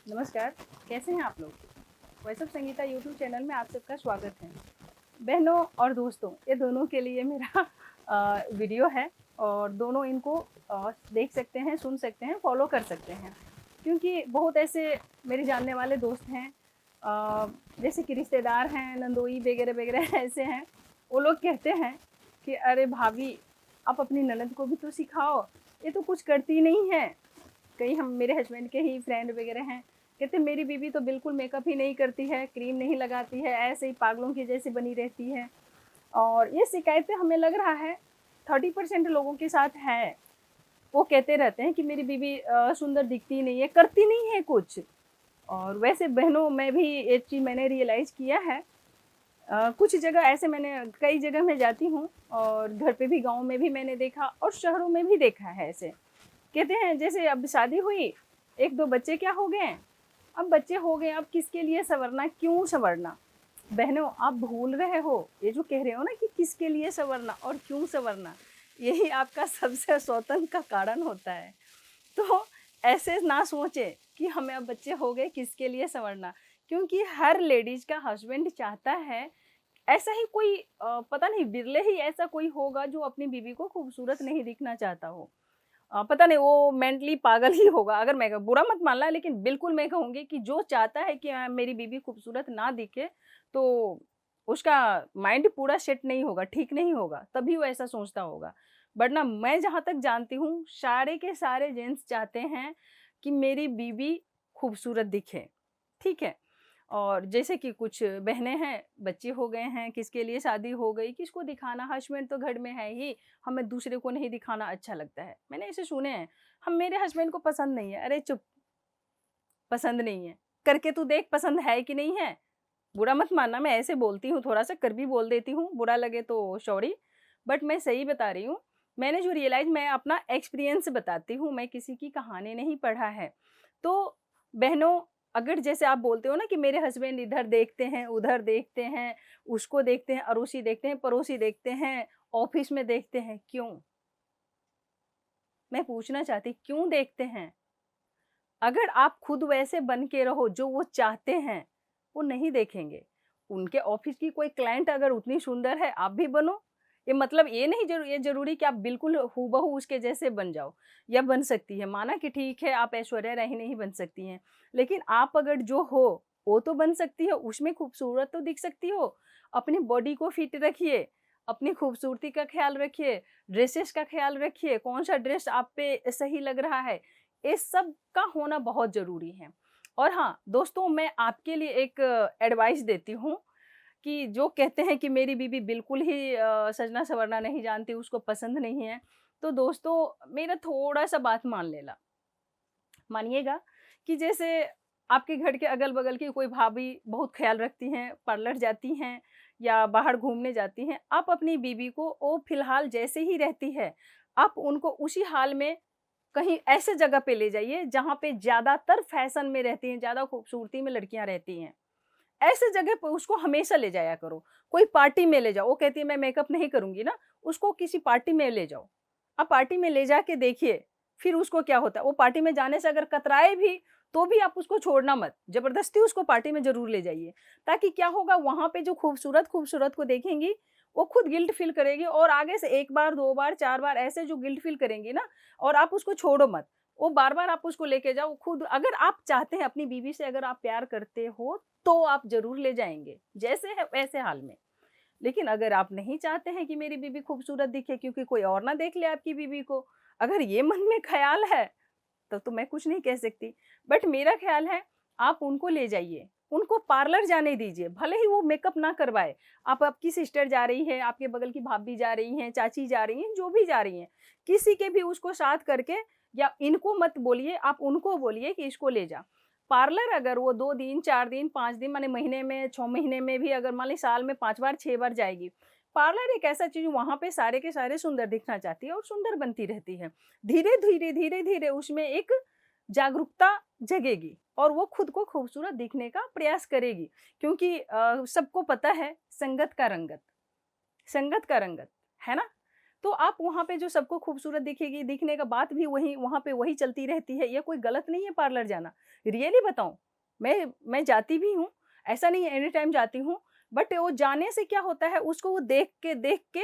नमस्कार, कैसे हैं आप लोग? Voice of Sangeeta YouTube channel में आप सबका स्वागत है। बहनों और दोस्तों, ये दोनों के लिए मेरा वीडियो है और दोनों इनको देख सकते हैं, सुन सकते हैं, फॉलो कर सकते हैं। क्योंकि बहुत ऐसे मेरे जानने वाले दोस्त हैं, जैसे कि रिश्तेदार हैं, नंदोई वगैरह-वगैरह ऐसे हैं। वो लोग कहते हैं कि अरे भाभी, आप अपनी ननद को भी तो सिखाओ, ये तो कुछ करती नहीं है। कई हम मेरे हस्बैंड के ही फ्रेंड वगैरह हैं, कहते मेरी बीवी तो बिल्कुल मेकअप ही नहीं करती है, क्रीम नहीं लगाती है, ऐसे ही पागलों की जैसी बनी रहती है। और ये शिकायतें हमें लग रहा है 30% लोगों के साथ है। वो कहते रहते हैं कि मेरी बीवी सुंदर दिखती नहीं है, करती नहीं है कुछ। और वैसे बहनों में भी एक चीज़ मैंने रियलाइज़ किया है, कुछ जगह ऐसे मैंने कई जगह मैं जाती हूँ और घर पे भी, गाँव में भी मैंने देखा और शहरों में भी देखा है ऐसे। कहते हैं जैसे अब शादी हुई, 1-2 बच्चे क्या हो गए, अब बच्चे हो गए, अब किसके लिए सँवरना, क्यों सँवरना? बहनों, आप भूल रहे हो, ये जो कह रहे हो ना कि किसके लिए सँवरना और क्यों सँवरना, यही आपका सबसे स्वतंत्र का कारण होता है। तो ऐसे ना सोचें कि हमें अब बच्चे हो गए, किसके लिए सँवरना, क्योंकि हर लेडीज़ का हस्बैंड चाहता है, ऐसा ही कोई पता नहीं बिरले ही ऐसा कोई होगा जो अपनी बीवी को खूबसूरत नहीं दिखना चाहता हो। पता नहीं वो मेंटली पागल ही होगा, अगर मैं बुरा मत मानना, लेकिन बिल्कुल मैं कहूँगी कि जो चाहता है कि मेरी बीवी खूबसूरत ना दिखे, तो उसका माइंड पूरा सेट नहीं होगा, ठीक नहीं होगा, तभी वो ऐसा सोचता होगा। वरना मैं जहाँ तक जानती हूँ, सारे के सारे जेंट्स चाहते हैं कि मेरी बीवी खूबसूरत दिखे, ठीक है? और जैसे कि कुछ बहनें हैं, बच्चे हो गए हैं, किसके लिए शादी हो गई, किसको दिखाना, हस्बैंड तो घर में है ही, हमें दूसरे को नहीं दिखाना अच्छा लगता है। मैंने ऐसे सुने हैं, हम मेरे हस्बैंड को पसंद नहीं है, अरे चुप, पसंद नहीं है, करके तू देख पसंद है कि नहीं है। बुरा मत मानना, मैं ऐसे बोलती हूँ, थोड़ा-सा कर भी बोल देती हूँ, बुरा लगे तो सॉरी, बट मैं सही बता रही हूँ। मैंने जो रियलाइज़, मैं अपना एक्सपीरियंस बताती हूँ, मैं किसी की कहानी नहीं पढ़ा है। तो बहनों, अगर जैसे आप बोलते हो ना कि मेरे हस्बैंड इधर देखते हैं, उधर देखते हैं, उसको देखते हैं, अड़ोसी देखते हैं, पड़ोसी देखते हैं, ऑफ़िस में देखते हैं, क्यों? मैं पूछना चाहती क्यों देखते हैं? अगर आप खुद वैसे बन के रहो जो वो चाहते हैं, वो नहीं देखेंगे। उनके ऑफ़िस की कोई क्लाइंट अगर उतनी सुंदर है, आप भी बनो। ये मतलब ये नहीं ये ज़रूरी कि आप बिल्कुल हूबहू उसके जैसे बन जाओ, या बन सकती है। माना कि ठीक है, आप ऐश्वर्या राय नहीं बन सकती हैं, लेकिन आप अगर जो हो, वो तो बन सकती हो, उसमें खूबसूरत तो दिख सकती हो। अपनी बॉडी को फिट रखिए, अपनी खूबसूरती का ख़्याल रखिए, ड्रेसेस का ख़्याल रखिए, कौन-सा ड्रेस आप पे सही लग रहा है। इस सब का होना बहुत ज़रूरी है। और हाँ, दोस्तों, मैं आपके लिए एक एडवाइस देती हूँ कि जो कहते हैं कि मेरी बीवी बिल्कुल ही सजना-संवरना नहीं जानती, उसको पसंद नहीं है, तो दोस्तों मेरा थोड़ा-सा बात मान लेना। मानिएगा कि जैसे आपके घर के अगल-बगल की कोई भाभी बहुत ख़्याल रखती हैं, पार्लर जाती हैं या बाहर घूमने जाती हैं, आप अपनी बीवी को वो फ़िलहाल जैसे ही रहती है, आप उनको उसी हाल में कहीं ऐसे जगह पे ले जाइए जहाँ पे ज़्यादातर फ़ैशन में रहती हैं, ज़्यादा खूबसूरती में लड़कियाँ रहती हैं। ऐसे जगह पे उसको हमेशा ले जाया करो। कोई पार्टी में ले जाओ, वो कहती है मैं मेकअप नहीं करूँगी ना, उसको किसी पार्टी में ले जाओ। आप पार्टी में ले जाके देखिए, फिर उसको क्या होता है, वो पार्टी में जाने से अगर कतराए भी, तो भी आप उसको छोड़ना मत, ज़बरदस्ती उसको पार्टी में ज़रूर ले जाइए। ताकि क्या होगा, वहाँ पे जो खूबसूरत को देखेंगी, वो खुद गिल्ट फ़ील करेगी और आगे से 1 बार, 2 बार, 4 बार ऐसे जो गिल्ट फ़ील करेंगी ना, और आप उसको छोड़ो मत। वो बार-बार आप उसको लेके जाओ, खुद अगर आप चाहते हैं, अपनी बीवी से अगर आप प्यार करते हो, तो आप ज़रूर ले जाएँगे, जैसे है वैसे हाल में। लेकिन अगर आप नहीं चाहते हैं कि मेरी बीवी खूबसूरत दिखे क्योंकि कोई और ना देख ले आपकी बीवी को, अगर ये मन में ख़्याल है, तब तो मैं कुछ नहीं कह सकती। बट मेरा ख़्याल है, आप उनको ले जाइए, उनको पार्लर जाने दीजिए, भले ही वो मेकअप ना करवाए। आप आपकी सिस्टर जा रही है, आपके बगल की भाभी जा रही हैं, चाची जा रही हैं, जो भी जा रही हैं, किसी के भी उसको साथ करके, या इनको मत बोलिए, आप उनको बोलिए कि इसको ले जा। पार्लर अगर वो 2 दिन, 4 दिन, 5 दिन, माने महीने में, 6 महीने में भी, अगर मान ली साल में 5 बार, 6 बार जाएगी। पार्लर एक ऐसा चीज़, वहाँ पे सारे के सारे सुंदर दिखना चाहती है और सुंदर बनती रहती है। धीरे-धीरे, धीरे-धीरे उसमें एक जागरूकता जगेगी और वो खुद को खूबसूरत दिखने का प्रयास करेगी, क्योंकि सबको पता है संगत का रंगत, संगत का रंगत, है ना? तो आप वहाँ पे जो सबको खूबसूरत दिखेगी, दिखने का बात भी वही वहाँ पे वही चलती रहती है, ये कोई गलत नहीं है पार्लर जाना। रियली बताऊँ, मैं जाती भी हूँ, ऐसा नहीं है एनी टाइम जाती हूँ, बट वो जाने से क्या होता है, उसको वो देख के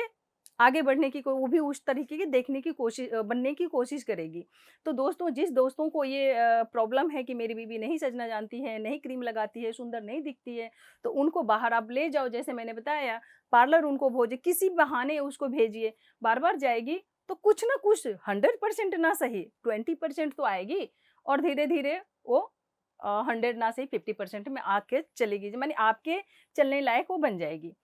आगे बढ़ने की वो भी उस तरीके की देखने की कोशिश बनने की कोशिश करेगी। तो दोस्तों, जिस दोस्तों को ये प्रॉब्लम है कि मेरी बीवी नहीं सजना जानती है, नहीं क्रीम लगाती है, सुंदर नहीं दिखती है, तो उनको बाहर आप ले जाओ, जैसे मैंने बताया, पार्लर उनको भोजे किसी बहाने उसको भेजिए, बार-बार जाएगी तो कुछ ना कुछ 100% ना सही 20% तो आएगी और धीरे-धीरे वो 100 ना सही 50% में आके चलेगी, माने आपके चलने लायक वो बन जाएगी।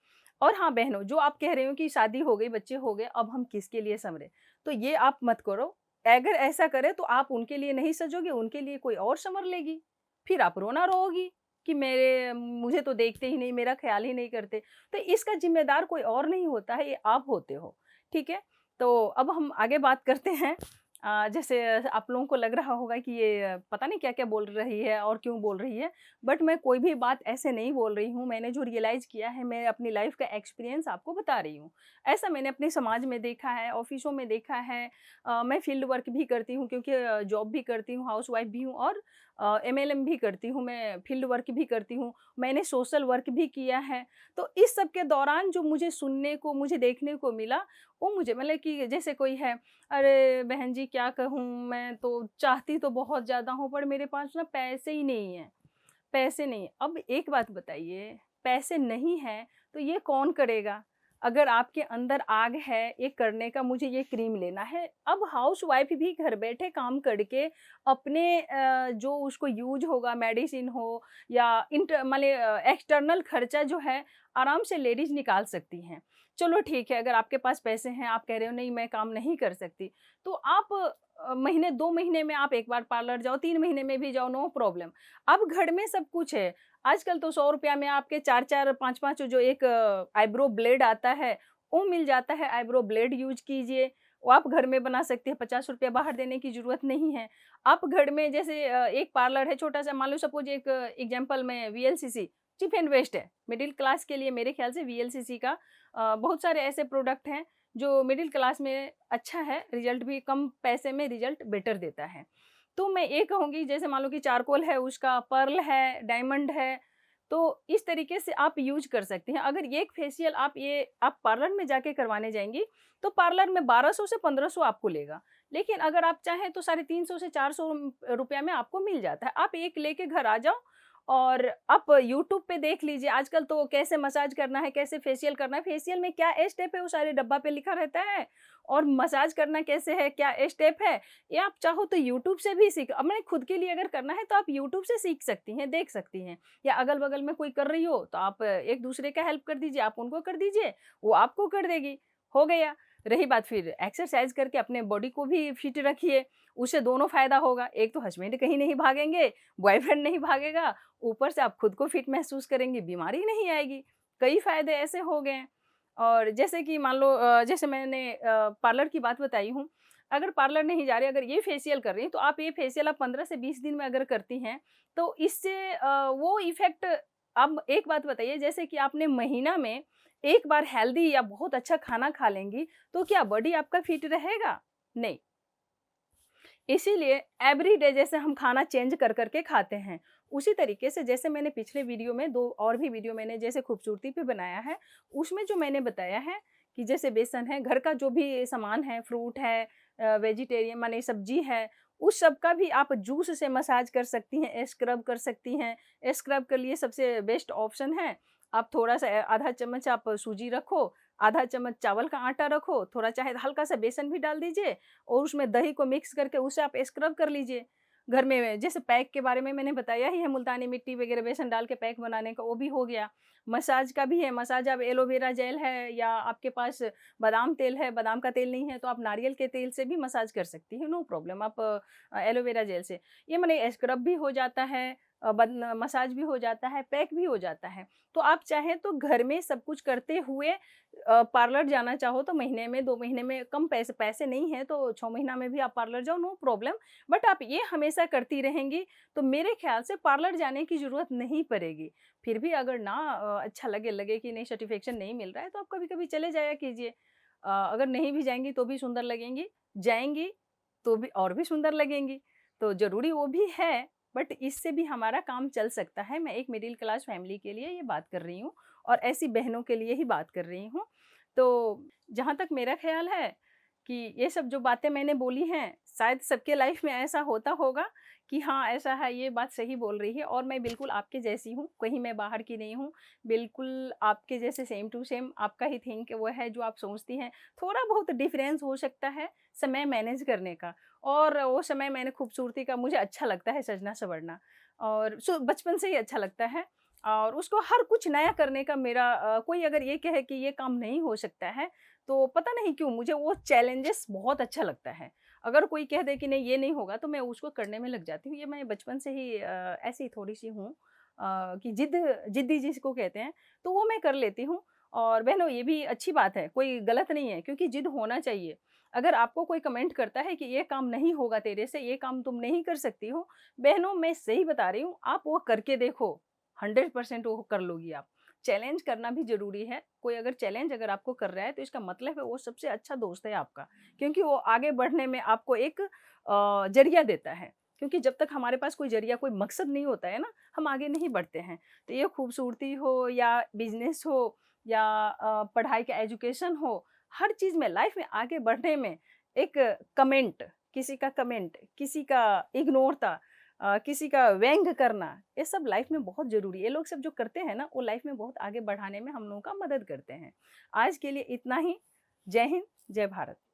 और हाँ बहनों, जो आप कह रहे हो कि शादी हो गई, बच्चे हो गए, अब हम किसके लिए संवरें? तो ये आप मत करो। अगर ऐसा करें तो आप उनके लिए नहीं सजोगे, उनके लिए कोई और संवर लेगी। फिर आप रोना रोओगी कि मुझे तो देखते ही नहीं, मेरा ख्याल ही नहीं करते। तो इसका ज़िम्मेदार कोई और नहीं होता है, ये आप होते हो। ठीक है? तो अब हम आगे बात करते हैं। जैसे आप लोगों को लग रहा होगा कि ये पता नहीं क्या-क्या बोल रही है और क्यों बोल रही है, बट मैं कोई भी बात ऐसे नहीं बोल रही हूँ। मैंने जो रियलाइज़ किया है, मैं अपनी लाइफ़ का एक्सपीरियंस आपको बता रही हूँ। ऐसा मैंने अपने समाज में देखा है, ऑफ़िसों में देखा है। मैं फ़ील्ड वर्क भी करती हूँ क्योंकि जॉब भी करती हूँ, हाउसवाइफ़ भी हूँ और एमएलएम भी करती हूँ, मैं फ़ील्ड वर्क भी करती हूँ, मैंने सोशल वर्क भी किया है। तो इस सब के दौरान जो मुझे सुनने को, मुझे देखने को मिला, वो मुझे मतलब कि जैसे कोई है, "अरे! बहन जी क्या कहूँ, मैं तो चाहती तो बहुत ज़्यादा हूँ पर मेरे पास ना पैसे ही नहीं हैं, पैसे नहीं हैं।" अब एक बात बताइए, पैसे नहीं हैं तो ये कौन करेगा? अगर आपके अंदर आग है ये करने का, मुझे ये क्रीम लेना है, अब हाउसवाइफ़ भी घर बैठे काम करके अपने जो उसको यूज़ होगा, मेडिसिन हो या एक्सटर्नल खर्चा जो है, आराम से लेडीज़ निकाल सकती हैं। चलो ठीक है, अगर आपके पास पैसे हैं, आप कह रहे हो नहीं मैं काम नहीं कर सकती, तो आप महीने 2 महीने में आप 1 बार पार्लर जाओ, 3 महीने में भी जाओ, नो प्रॉब्लम। अब घर में सब कुछ है। आजकल तो ₹100 में आपके 4-4 5-5 जो एक आईब्रो ब्लेड आता है, वो मिल जाता है, आईब्रो ब्लेड यूज़ कीजिए। वो आप घर में बना सकते हैं, ₹50 बाहर देने की ज़रूरत नहीं है। आप घर में जैसे एक पार्लर है छोटा-सा, मान लो सपोज़ एक एग्ज़ाम्पल में वीएलसीसी, चीप एंड बेस्ट है। मिडल क्लास के लिए मेरे ख़्याल से वीएलसीसी का बहुत सारे ऐसे प्रोडक्ट हैं, जो मिडल क्लास में अच्छा है, रिज़ल्ट भी कम पैसे में रिज़ल्ट बेटर देता है। तो मैं ये कहूँगी जैसे मान लो कि चारकोल है, उसका पर्ल है, डायमंड है, तो इस तरीके से आप यूज़ कर सकती हैं। अगर ये एक फेशियल आप पार्लर में जाके करवाने जाएँगी, तो पार्लर में 1200 से 1500 आपको लेगा। लेकिन अगर आप चाहें तो 350 से 400 रुपया में आपको मिल जाता है। आप एक लेके घर आ जाओ और आप यूट्यूब पे देख लीजिए, आजकल तो कैसे मसाज करना है, कैसे फेशियल करना है, फेशियल में क्या स्टेप है वो सारे डब्बा पे लिखा रहता है और मसाज करना कैसे है, क्या स्टेप है, ये आप चाहो तो यूट्यूब से भी अब मैंने खुद के लिए अगर करना है तो आप यूट्यूब से सीख सकती हैं, देख सकती हैं या अगल-बगल में कोई कर रही हो तो आप एक-दूसरे का हेल्प कर दीजिए, आप उनको कर दीजिए, वो आपको कर देगी, हो गया। रही बात फिर एक्सरसाइज़ करके अपने बॉडी को भी फिट रखिए, उससे दोनों फ़ायदा होगा, एक तो हस्बैंड कहीं नहीं भागेंगे, बॉयफ्रेंड नहीं भागेगा, ऊपर से आप खुद को फिट महसूस करेंगी, बीमारी नहीं आएगी। कई फ़ायदे ऐसे हो गए हैं। और जैसे कि मान लो जैसे मैंने पार्लर की बात बताई हूँ, अगर पार्लर नहीं जा रही, अगर ये फेशियल कर रही हैं, तो आप ये फेशियल आप 15 से 20 दिन में अगर करती हैं, तो इससे वो इफ़ेक्ट। अब एक बात बताइए, जैसे कि आपने महीना में 1 बार हेल्दी या बहुत अच्छा खाना खा लेंगी, तो क्या बॉडी आपका फिट रहेगा? नहीं। इसीलिए एवरीडे जैसे हम खाना चेंज कर के खाते हैं, उसी तरीके से जैसे मैंने पिछले वीडियो में 2 और भी वीडियो मैंने जैसे खूबसूरती पे बनाया है, उसमें जो मैंने बताया है कि जैसे बेसन है, घर का जो भी सामान है, फ्रूट है, वेजिटेरियन माने सब्जी है, उस सब का भी आप जूस से मसाज कर सकती हैं, स्क्रब कर सकती हैं। स्क्रब के लिए सबसे बेस्ट ऑप्शन है, आप थोड़ा-सा आधा चम्मच आप सूजी रखो, आधा चम्मच चावल का आटा रखो, थोड़ा चाहे हल्का-सा बेसन भी डाल दीजिए और उसमें दही को मिक्स करके उसे आप स्क्रब कर लीजिए। घर में जैसे पैक के बारे में मैंने बताया ही है, मुल्तानी मिट्टी वगैरह बेसन डाल के पैक बनाने का, वो भी हो गया। मसाज का भी है, मसाज आप एलोवेरा जेल है या आपके पास बादाम तेल है, बादाम का तेल नहीं है तो आप नारियल के तेल से भी मसाज कर सकती हैं, नो प्रॉब्लम। आप एलोवेरा जेल से ये माने स्क्रब भी हो जाता है, मसाज भी हो जाता है, पैक भी हो जाता है। तो आप चाहें तो घर में सब कुछ करते हुए पार्लर जाना चाहो तो महीने में 2 महीने में कम पैसे पैसे नहीं हैं तो 6 महीना में भी आप पार्लर जाओ, नो प्रॉब्लम। बट आप ये हमेशा करती रहेंगी तो मेरे ख़्याल से पार्लर जाने की ज़रूरत नहीं पड़ेगी। फिर भी अगर ना अच्छा लगे कि नहीं सैटिस्फैक्शन नहीं मिल रहा है तो आप कभी-कभी चले जाया कीजिए। अगर नहीं भी जाएँगी तो भी सुंदर लगेंगी, जाएँगी तो भी और भी सुंदर लगेंगी। तो ज़रूरी वो भी है, बट इससे भी हमारा काम चल सकता है। मैं एक मिडिल क्लास फैमिली के लिए ये बात कर रही हूँ और ऐसी बहनों के लिए ही बात कर रही हूँ। तो जहाँ तक मेरा ख़्याल है कि ये सब जो बातें मैंने बोली हैं, शायद सबके लाइफ़ में ऐसा होता होगा कि हाँ, ऐसा है, ये बात सही बोल रही है और मैं बिल्कुल आपके जैसी हूँ, कहीं मैं बाहर की नहीं हूँ। बिल्कुल आपके जैसे सेम टू सेम आपका ही थिंक वो है जो आप सोचती हैं। थोड़ा बहुत डिफ़रेंस हो सकता है समय मैनेज करने का, और वो समय मैंने खूबसूरती का, मुझे अच्छा लगता है सजना-संवरना और बचपन से ही अच्छा लगता है और उसको हर कुछ नया करने का मेरा कोई अगर ये कहे कि ये काम नहीं हो सकता है, तो पता नहीं क्यों मुझे वो चैलेंजेस बहुत अच्छा लगता है। अगर कोई कह दे कि नहीं ये नहीं होगा, तो मैं उसको करने में लग जाती हूँ। ये मैं बचपन से ही ऐसी थोड़ी-सी हूँ कि जिद्दी जिसको कहते हैं, तो वो मैं कर लेती हूँ। और बहनों ये भी अच्छी बात है, कोई गलत नहीं है क्योंकि जिद होना चाहिए। अगर आपको कोई कमेंट करता है कि ये काम नहीं होगा तेरे से, ये काम तुम नहीं कर सकती हो, बहनों मैं सही बता रही हूँ, आप वो करके देखो, 100% वो कर लोगी आप। चैलेंज करना भी ज़रूरी है। कोई अगर चैलेंज अगर आपको कर रहा है तो इसका मतलब है वो सबसे अच्छा दोस्त है आपका, क्योंकि वो आगे बढ़ने में आपको एक ज़रिया देता है। क्योंकि जब तक हमारे पास कोई ज़रिया, कोई मकसद नहीं होता है ना, हम आगे नहीं बढ़ते हैं। तो ये खूबसूरती हो या बिज़नेस हो या पढ़ाई का एजुकेशन हो, हर चीज़ में लाइफ़ में आगे बढ़ने में एक कमेंट, किसी का इग्नोरता, किसी का व्यंग करना, ये सब लाइफ में बहुत ज़रूरी है। ये लोग सब जो करते हैं ना, वो लाइफ में बहुत आगे बढ़ाने में हम लोगों का मदद करते हैं। आज के लिए इतना ही। जय हिंद, जय भारत।